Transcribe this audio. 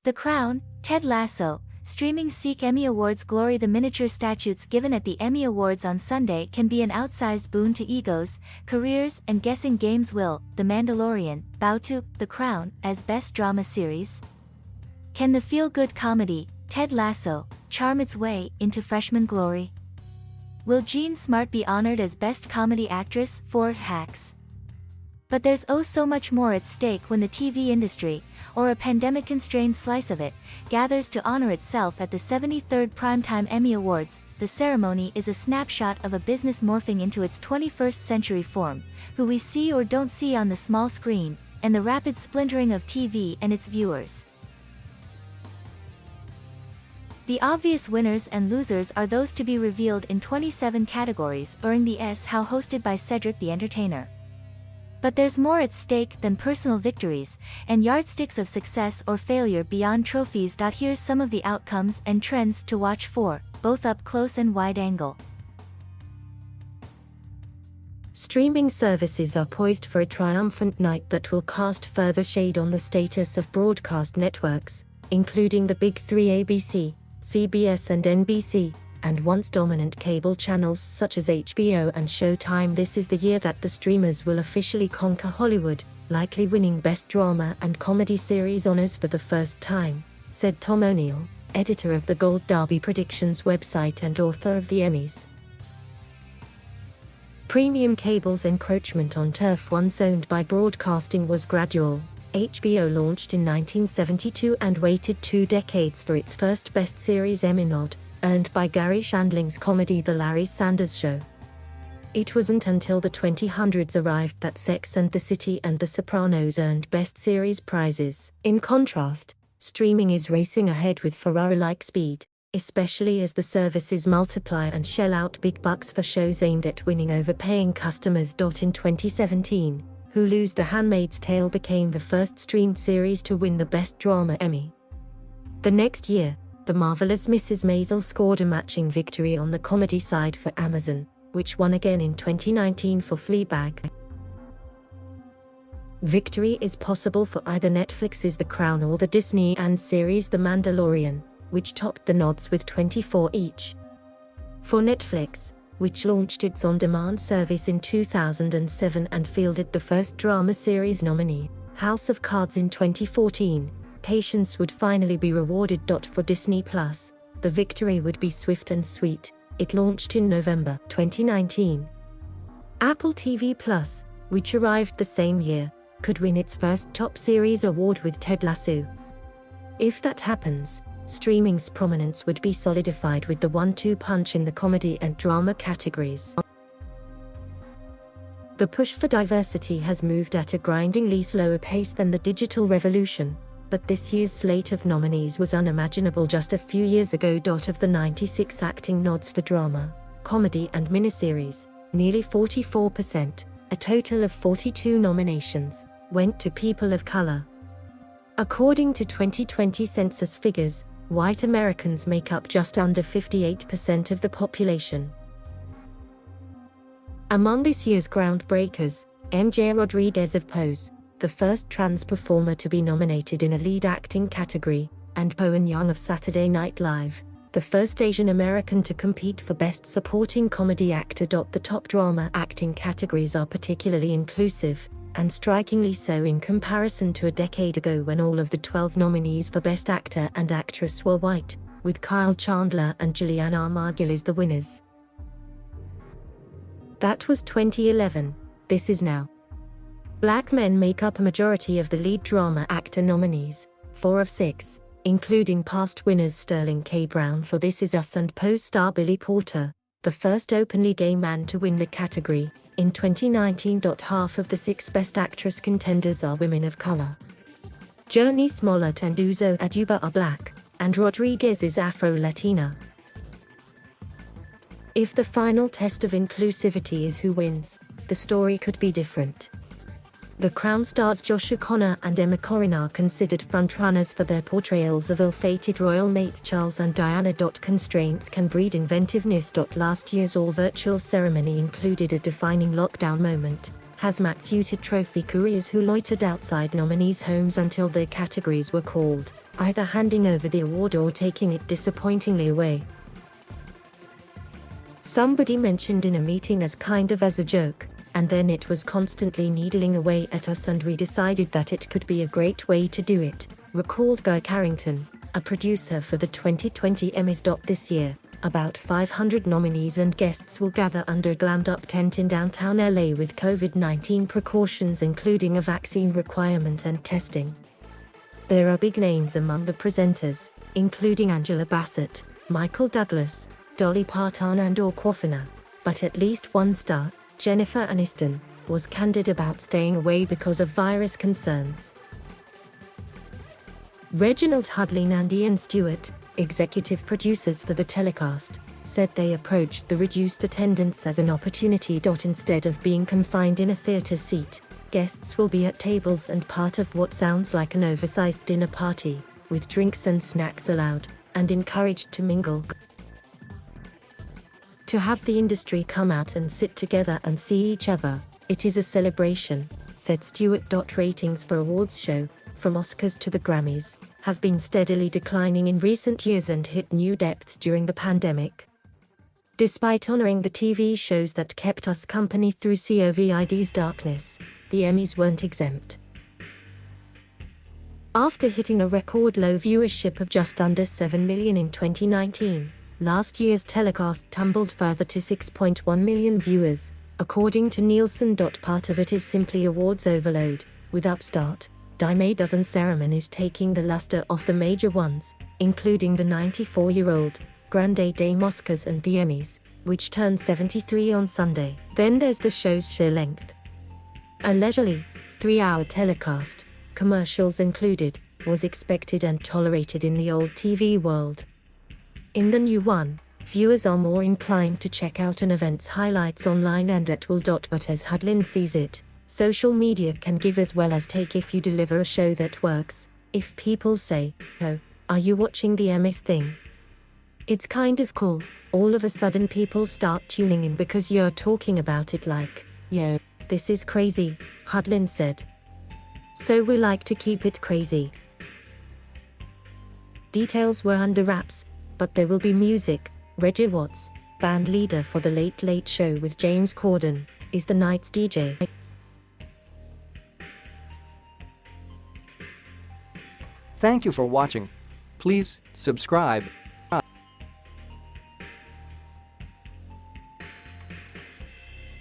The Crown, Ted Lasso, streaming seek Emmy Awards glory. The miniature statutes given at the Emmy Awards on Sunday can be an outsized boon to egos, careers, and guessing gamesWill. The Mandalorian bow to The Crown as Best Drama Series? Can the feel-good comedy, Ted Lasso, charm its way into freshman glory? Will Jean Smart be honored as Best Comedy Actress for Hacks? But there's oh so much more at stake when the TV industry, or a pandemic-constrained slice of it, gathers to honor itself at the 73rd Primetime Emmy Awards. The ceremony is a snapshot of a business morphing into its 21st century form, who we see or don't see on the small screen, and the rapid splintering of TV and its viewers. The obvious winners and losers are those to be revealed in 27 categories during the How hosted by Cedric the Entertainer. But there's more at stake than personal victories, and yardsticks of success or failure beyond trophies. Here's some of the outcomes and trends to watch for, both up close and wide angle. Streaming services are poised for a triumphant night that will cast further shade on the status of broadcast networks, including the big three ABC, CBS and NBC, and once dominant cable channels such as HBO and Showtime. This is the year that the streamers will officially conquer Hollywood, likely winning Best Drama and Comedy Series honors for the first time, said Tom O'Neill, editor of the Gold Derby Predictions website and author of the Emmys. Premium cable's encroachment on turf once owned by broadcasting was gradual. HBO launched in 1972 and waited 2 decades for its first Best Series Emmy nod, earned by Gary Shandling's comedy The Larry Sanders Show. It wasn't until the 2000s arrived that Sex and the City and The Sopranos earned Best Series prizes. In contrast, streaming is racing ahead with Ferrari-like speed, especially as the services multiply and shell out big bucks for shows aimed at winning over paying customers. In 2017, Hulu's The Handmaid's Tale became the first streamed series to win the Best Drama Emmy. The next year, The Marvelous Mrs. Maisel scored a matching victory on the comedy side for Amazon, which won again in 2019 for Fleabag. Victory is possible for either Netflix's The Crown or the Disney and series The Mandalorian, which topped the nods with 24 each. For Netflix, which launched its on-demand service in 2007 and fielded the first drama series nominee, House of Cards, in 2014, patience would finally be rewarded. For Disney+, the victory would be swift and sweet. It launched in November 2019. Apple TV+, which arrived the same year, could win its first top series award with Ted Lasso. If that happens, streaming's prominence would be solidified with the 1-2 punch in the comedy and drama categories. The push for diversity has moved at a grindingly slower pace than the digital revolution, but this year's slate of nominees was unimaginable just a few years ago. Of the 96 acting nods for drama, comedy and miniseries, nearly 44%, a total of 42 nominations, went to people of color. According to 2020 census figures, white Americans make up just under 58% of the population. Among this year's groundbreakers, MJ Rodriguez of Pose, the first trans performer to be nominated in a lead acting category, and Bowen Young of Saturday Night Live, the first Asian American to compete for Best Supporting Comedy Actor. The top drama acting categories are particularly inclusive, and strikingly so in comparison to a decade ago when all of the 12 nominees for Best Actor and Actress were white, with Kyle Chandler and Julianna Margulies the winners. That was 2011, this is now. Black men make up a majority of the lead drama actor nominees, 4 of 6, including past winners Sterling K. Brown for This Is Us and Pose star Billy Porter, the first openly gay man to win the category, in 2019. Half of the 6 Best Actress contenders are women of color. Jurnee Smollett and Uzo Aduba are black, and Rodriguez is Afro-Latina. If the final test of inclusivity is who wins, the story could be different. The Crown stars Josh O'Connor and Emma Corrin are considered frontrunners for their portrayals of ill-fated royal mates Charles and Diana. Constraints can breed inventiveness. Last year's all-virtual ceremony included a defining lockdown moment, hazmat-suited trophy couriers who loitered outside nominees' homes until their categories were called. either handing over the award or taking it disappointingly away. Somebody mentioned in a meeting as kind of as a joke, and then it was constantly needling away at us and we decided that it could be a great way to do it, recalled Guy Carrington, a producer for the 2020 Emmys. This year, about 500 nominees and guests will gather under a glammed-up tent in downtown LA with COVID-19 precautions including a vaccine requirement and testing. There are big names among the presenters, including Angela Bassett, Michael Douglas, Dolly Parton and Awkwafina, but at least one star, Jennifer Aniston, was candid about staying away because of virus concerns. Reginald Hudlin and Ian Stewart, executive producers for the telecast, said they approached the reduced attendance as an opportunity. Instead of being confined in a theater seat, guests will be at tables and part of what sounds like an oversized dinner party, with drinks and snacks allowed, and encouraged to mingle. To have the industry come out and sit together and see each other, it is a celebration, said Stewart. Ratings for awards show, from Oscars to the Grammys, have been steadily declining in recent years and hit new depths during the pandemic. Despite honoring the TV shows that kept us company through COVID's darkness, the Emmys weren't exempt. After hitting a record low viewership of just under 7 million in 2019, last year's telecast tumbled further to 6.1 million viewers, according to Nielsen. Part of it is simply awards overload, with Upstart, Dime a Dozen ceremonies taking the luster off the major ones, including the 94-year-old Grande Dame Oscars and the Emmys, which turn 73 on Sunday. Then there's the show's sheer length. A leisurely, 3-hour telecast, commercials included, was expected and tolerated in the old TV world. In the new one, viewers are more inclined to check out an event's highlights online and at will. But as Hudlin sees it, social media can give as well as take if you deliver a show that works. If people say, "Oh, are you watching the Emmys thing?" It's kind of cool. All of a sudden people start tuning in because you're talking about it like, "Yo, this is crazy," Hudlin said. So we like to keep it crazy. Details were under wraps, but there will be music. Reggie Watts, band leader for The Late Late Show with James Corden, is the night's DJ. Thank you for watching. Please subscribe